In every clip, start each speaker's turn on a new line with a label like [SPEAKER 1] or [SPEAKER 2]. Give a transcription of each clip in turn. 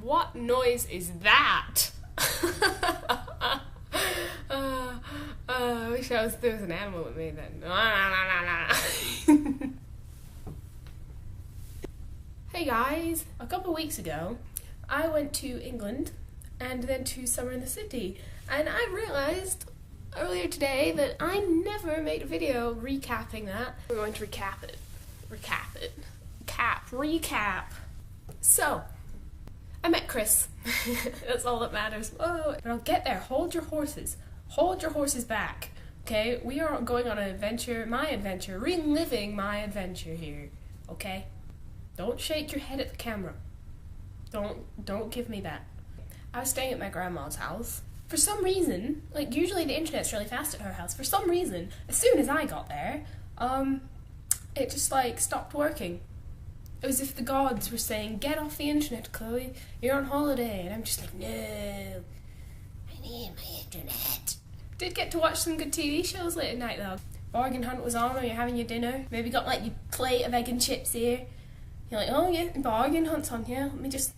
[SPEAKER 1] What noise is that? I wish there was an animal that made that. Hey guys, a couple weeks ago I went to England and then to summer in the city, and I realised earlier today that I never made a video recapping that. We're going to recap it. Recap. So, I met Chris. That's all that matters. Oh, but I'll get there. Hold your horses. Hold your horses back. Okay? We are going on an adventure, my adventure, reliving my adventure here. Okay? Don't shake your head at the camera. Don't give me that. I was staying at my grandma's house. For some reason, like usually the internet's really fast at her house. For some reason, as soon as I got there, it just like stopped working. It was as if the gods were saying, "Get off the internet, Chloe. You're on holiday." And I'm just like, no, I need my internet. Did get to watch some good TV shows late at night though. Bargain Hunt was on while you're having your dinner. Maybe got like your plate of egg and chips here. You're like, oh yeah, Bargain Hunt's on here. Let me just,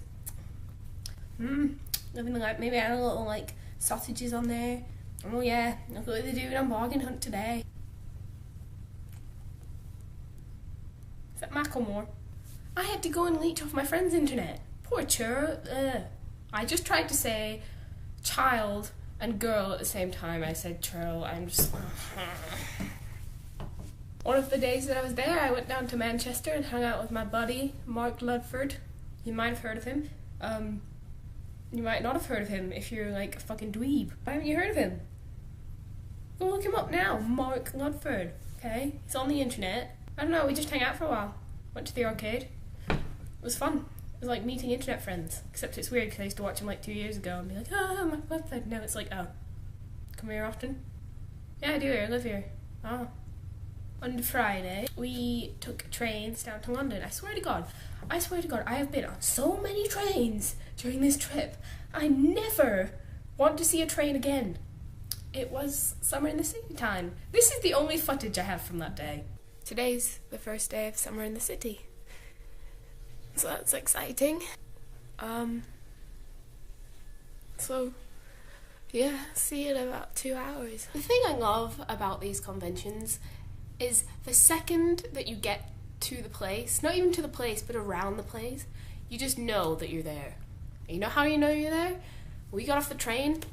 [SPEAKER 1] like maybe add a little like sausages on there. Oh yeah, look what they're doing on Bargain Hunt today. Is that Macklemore? I had to go and leech off my friend's internet. Poor churl. I just tried to say child and girl at the same time. I said churl. I'm just... One of the days that I was there, I went down to Manchester and hung out with my buddy, Mark Ludford. You might have heard of him. You might not have heard of him if you're like a fucking dweeb. Why haven't you heard of him? Go look him up now, Mark Ludford. Okay? He's on the internet. I don't know, we just hang out for a while. Went to the arcade. It was fun. It was like meeting internet friends. Except it's weird because I used to watch him like 2 years ago and be like, oh, Mark Ludford. Now it's like, oh, come here often? Yeah, I do. I live here. Oh. On Friday, we took trains down to London. I swear to God, I have been on so many trains during this trip. I never want to see a train again. It was summer in the city time. This is the only footage I have from that day. Today's the first day of summer in the city. So that's exciting. So, yeah, see you in about 2 hours. The thing I love about these conventions is the second that you get to the place, not even to the place, but around the place, you just know that you're there. And you know how you know you're there? We got off the train,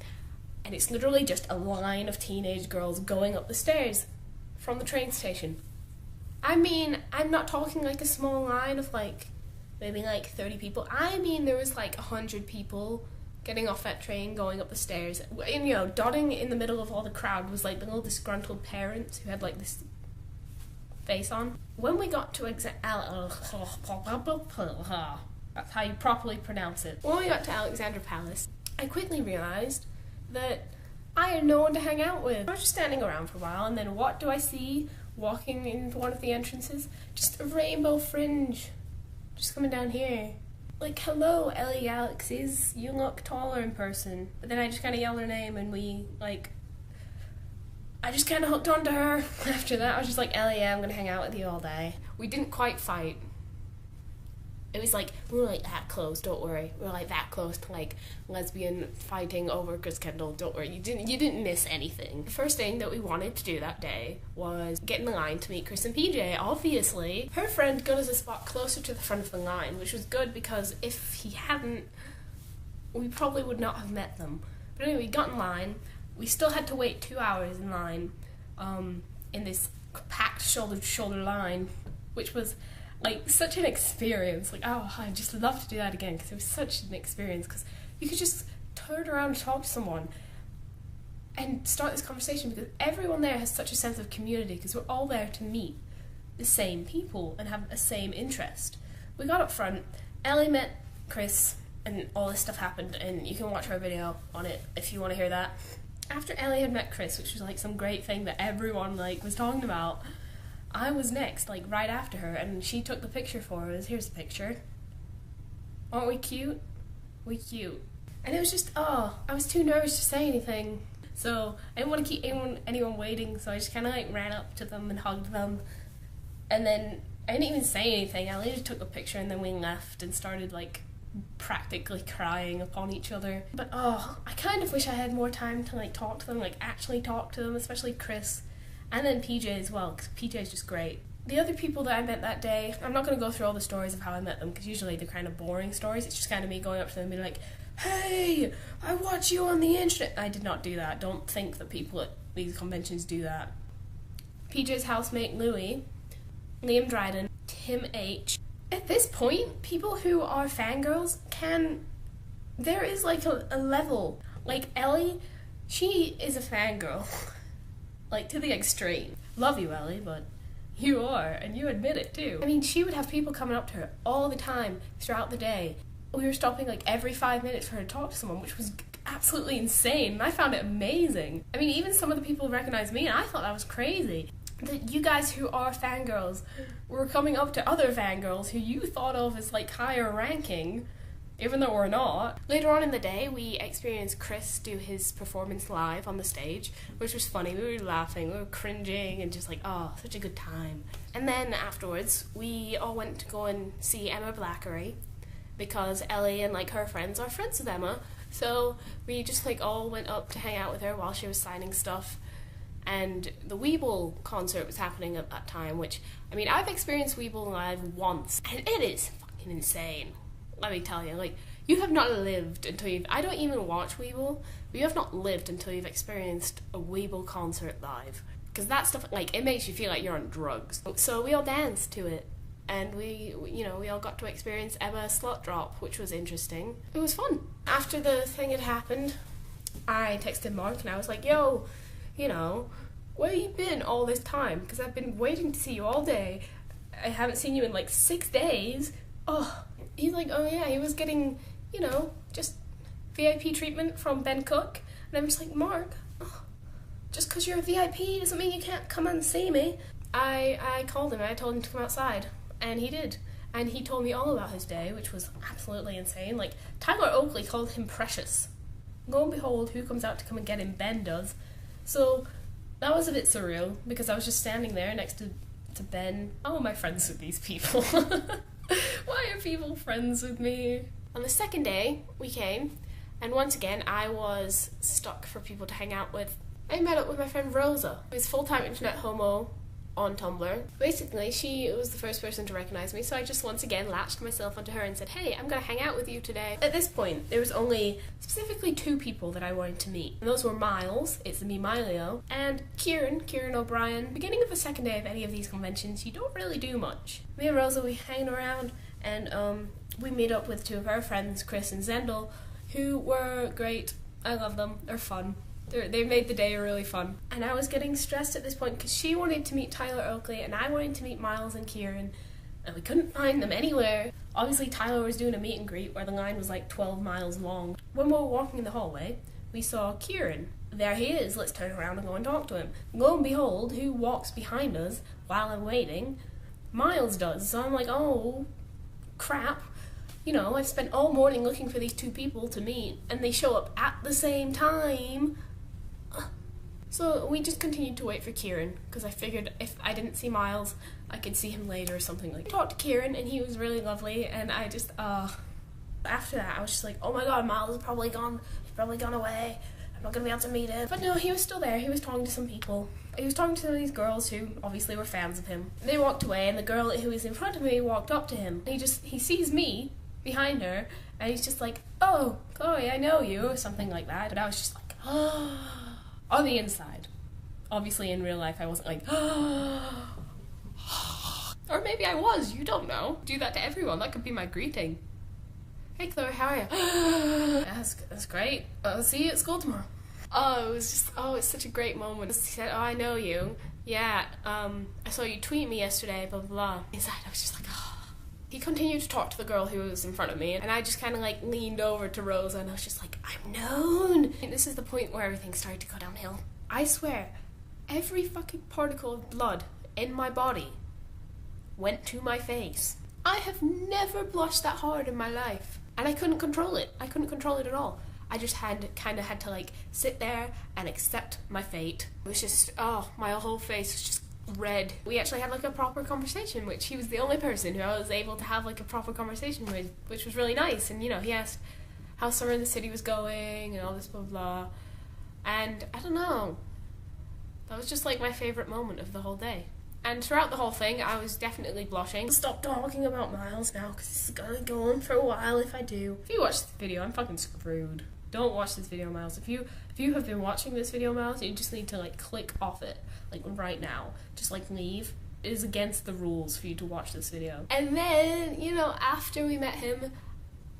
[SPEAKER 1] and it's literally just a line of teenage girls going up the stairs from the train station. I mean, I'm not talking like a small line of like, maybe like 30 people. I mean, there was like 100 people getting off that train, going up the stairs. And, you know, dotting in the middle of all the crowd was like the little disgruntled parents who had like this face on. When we got to that's how you properly pronounce it. When we got to Alexandra Palace, I quickly realised that I had no one to hang out with. I was just standing around for a while, and then what do I see walking into one of the entrances? Just a rainbow fringe. Just coming down here. Like, hello, Ellie Alexes, you look taller in person. But then I just kind of yelled her name, and I just kind of hooked onto her after that. I was just like, Ellie, yeah, I'm going to hang out with you all day. We didn't quite fight. It was like, we were like that close, don't worry. We were like that close to like lesbian fighting over Chris Kendall, don't worry. You didn't miss anything. The first thing that we wanted to do that day was get in the line to meet Chris and PJ. Obviously, her friend got us a spot closer to the front of the line, which was good because if he hadn't, we probably would not have met them. But anyway, we got in line. We still had to wait 2 hours in line, in this packed shoulder-to-shoulder line, which was like such an experience. Like, oh, I'd just love to do that again because it was such an experience. Because you could just turn around and talk to someone and start this conversation because everyone there has such a sense of community because we're all there to meet the same people and have the same interest. We got up front. Ellie met Chris, and all this stuff happened. And you can watch her video on it if you want to hear that. After Ellie had met Chris, which was like some great thing that everyone like was talking about, I was next, like right after her, and she took the picture for us. Here's the picture. Aren't we cute? We cute. And it was just, oh, I was too nervous to say anything. So I didn't want to keep anyone waiting, so I just kind of like ran up to them and hugged them. And then I didn't even say anything. Ellie just took the picture and then we left and started like practically crying upon each other. But oh, I kind of wish I had more time to like talk to them, like actually talk to them, especially Chris. And then PJ as well, because PJ is just great. The other people that I met that day, I'm not going to go through all the stories of how I met them, because usually they're kind of boring stories. It's just kind of me going up to them and being like, hey, I watch you on the internet. I did not do that. Don't think that people at these conventions do that. PJ's housemate Louie, Liam Dryden, Tim H. At this point, people who are fangirls there is like a level. Like Ellie, she is a fangirl. Like to the extreme. Love you, Ellie, but you are, and you admit it too. I mean, she would have people coming up to her all the time throughout the day. We were stopping like every 5 minutes for her to talk to someone, which was absolutely insane, and I found it amazing. I mean, even some of the people recognized me, and I thought that was crazy. That you guys who are fangirls were coming up to other fangirls who you thought of as like higher ranking, even though we're not. Later on in the day, we experienced Chris do his performance live on the stage, which was funny. We were laughing, we were cringing, and just like, oh, such a good time. And then afterwards, we all went to go and see Emma Blackery, because Ellie and like her friends are friends with Emma, so we just like all went up to hang out with her while she was signing stuff. And the Weeble concert was happening at that time, which, I mean, I've experienced Weeble live once, and it is fucking insane. Let me tell you, like, you have not lived until you've, I don't even watch Weeble, but you have not lived until you've experienced a Weeble concert live. Because that stuff, like, it makes you feel like you're on drugs. So we all danced to it, and we all got to experience Emma's slut drop, which was interesting. It was fun. After the thing had happened, I texted Mark, and I was like, yo, where you been all this time? Because I've been waiting to see you all day. I haven't seen you in like 6 days. Oh, he's like, oh yeah, he was getting, just VIP treatment from Ben Cook. And I'm just like, Mark, just because you're a VIP doesn't mean you can't come and see me. I called him and I told him to come outside. And he did. And he told me all about his day, which was absolutely insane. Like, Tyler Oakley called him precious. Lo and behold, who comes out to come and get him? Ben does. So that was a bit surreal, because I was just standing there next to Ben. How am I friends with these people? Why are people friends with me? On the second day, we came, and once again, I was stuck for people to hang out with. I met up with my friend Rosa, who's full-time internet homo on Tumblr. Basically, she was the first person to recognize me, so I just once again latched myself onto her and said, hey, I'm gonna hang out with you today. At this point, there was only specifically 2 people that I wanted to meet, and those were Miles, it's me Milio, and Kieran O'Brien. Beginning of the second day of any of these conventions, you don't really do much. Me and Rosa, we hang around, and we meet up with 2 of our friends, Chris and Zendel, who were great. I love them, they're fun. They made the day really fun. And I was getting stressed at this point because she wanted to meet Tyler Oakley and I wanted to meet Miles and Kieran, and we couldn't find them anywhere. Obviously Tyler was doing a meet and greet where the line was like 12 miles long. When we were walking in the hallway, we saw Kieran. There he is, let's turn around and go and talk to him. Lo and behold, who walks behind us while I'm waiting? Miles does. So I'm like, oh, crap. I've spent all morning looking for these 2 people to meet, and they show up at the same time. So we just continued to wait for Kieran, because I figured if I didn't see Miles, I could see him later or something like that. I talked to Kieran, and he was really lovely, and I just, after that, I was just like, oh my god, Miles is probably gone, he's probably gone away, I'm not gonna be able to meet him. But no, he was still there, he was talking to some people. He was talking to some of these girls who obviously were fans of him. They walked away, and the girl who was in front of me walked up to him. He sees me behind her, and he's just like, oh, Chloe, I know you, or something like that. But I was just like, oh. On the inside. Obviously in real life I wasn't like, oh. Or maybe I was, you don't know. Do that to everyone, that could be my greeting. Hey Chloe, how are you? That's great. I'll see you at school tomorrow. Oh, it was just, it's such a great moment. He said, oh, I know you. Yeah, I saw you tweet me yesterday, blah, blah, blah. Inside I was just like, oh. He continued to talk to the girl who was in front of me, and I just kind of like leaned over to Rosa, and I was just like, I'm known. And this is the point where everything started to go downhill. I swear, every fucking particle of blood in my body went to my face. I have never blushed that hard in my life, and I couldn't control it. I couldn't control it at all. I just had to like sit there and accept my fate. It was just, my whole face was just read. We actually had like a proper conversation, which he was the only person who I was able to have like a proper conversation with, which was really nice. And you know, he asked how summer in the city was going and all this blah blah. And I don't know, that was just like my favourite moment of the whole day. And throughout the whole thing, I was definitely blushing. Stop talking about Miles now, because this is gonna go on for a while if I do. If you watch this video, I'm fucking screwed. Don't watch this video, Miles. If you have been watching this video, Miles, you just need to like click off it, like right now. Just like leave. It is against the rules for you to watch this video. And then, you know, after we met him,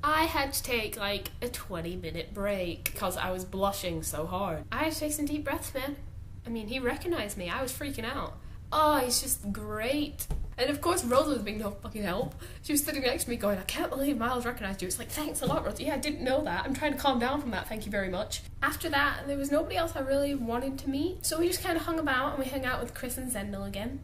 [SPEAKER 1] I had to take like a 20-minute break because I was blushing so hard. I had to take some deep breaths, man. I mean, he recognized me. I was freaking out. Oh, he's just great. And of course, Rosa was being no fucking help. She was sitting next to me going, I can't believe Miles recognized you. It's like, thanks a lot, Rosa. Yeah, I didn't know that. I'm trying to calm down from that. Thank you very much. After that, there was nobody else I really wanted to meet. So we just kind of hung about and we hung out with Chris and Zendel again.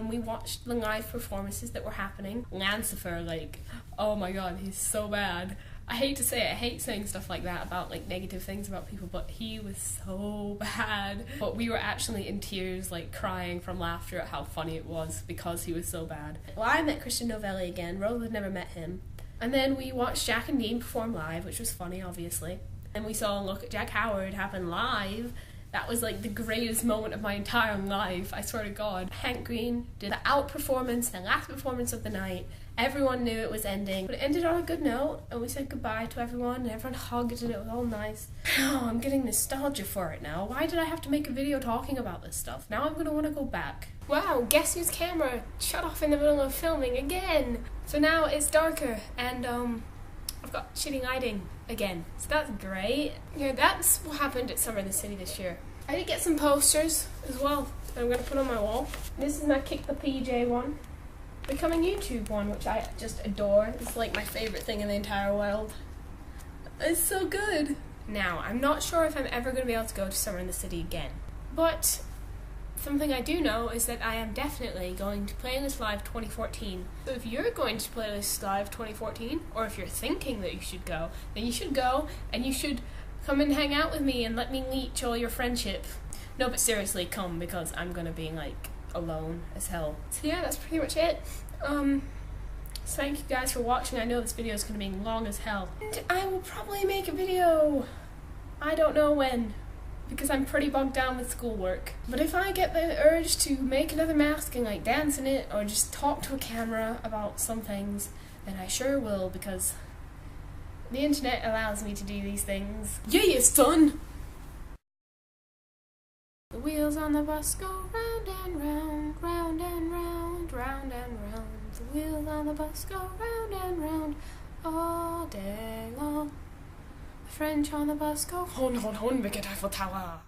[SPEAKER 1] We watched the live performances that were happening. Lancifer, like, oh my god, he's so bad. I hate to say it, I hate saying stuff like that about like negative things about people, but he was so bad. But we were actually in tears, like crying from laughter at how funny it was because he was so bad. Well, I met Christian Novelli again. Rose had never met him. And then we watched Jack and Dean perform live, which was funny, obviously. And we saw Look at Jack Howard happen live. That was like the greatest moment of my entire life, I swear to God. Hank Green did the out performance, the last performance of the night. Everyone knew it was ending, but it ended on a good note, and we said goodbye to everyone, and everyone hugged, and it was all nice. Oh, I'm getting nostalgia for it now. Why did I have to make a video talking about this stuff? Now I'm gonna want to go back. Wow, guess whose camera shut off in the middle of filming again? So now it's darker, and I've got shitty lighting again, so that's great. Yeah, that's what happened at Summer in the City this year. I did get some posters as well that I'm gonna put on my wall. This is my Kick the PJ one. Becoming YouTube one, which I just adore. It's like my favorite thing in the entire world. It's so good. Now, I'm not sure if I'm ever going to be able to go to Summer in the City again, but something I do know is that I am definitely going to Playlist Live 2014. So if you're going to Playlist Live 2014, or if you're thinking that you should go, then you should go, and you should come and hang out with me and let me leech all your friendship. No, but seriously, come, because I'm going to be like alone as hell. So yeah, that's pretty much it. So thank you guys for watching. I know this video is going to be long as hell. And I will probably make a video. I don't know when, because I'm pretty bogged down with schoolwork. But if I get the urge to make another mask and like dance in it, or just talk to a camera about some things, then I sure will, because the internet allows me to do these things. Yeah, son! The wheels on the bus go round and round, round and round, round and round. The wheels on the bus go round and round all day long. The French on the bus go hon hon hon, big Eiffel Tower.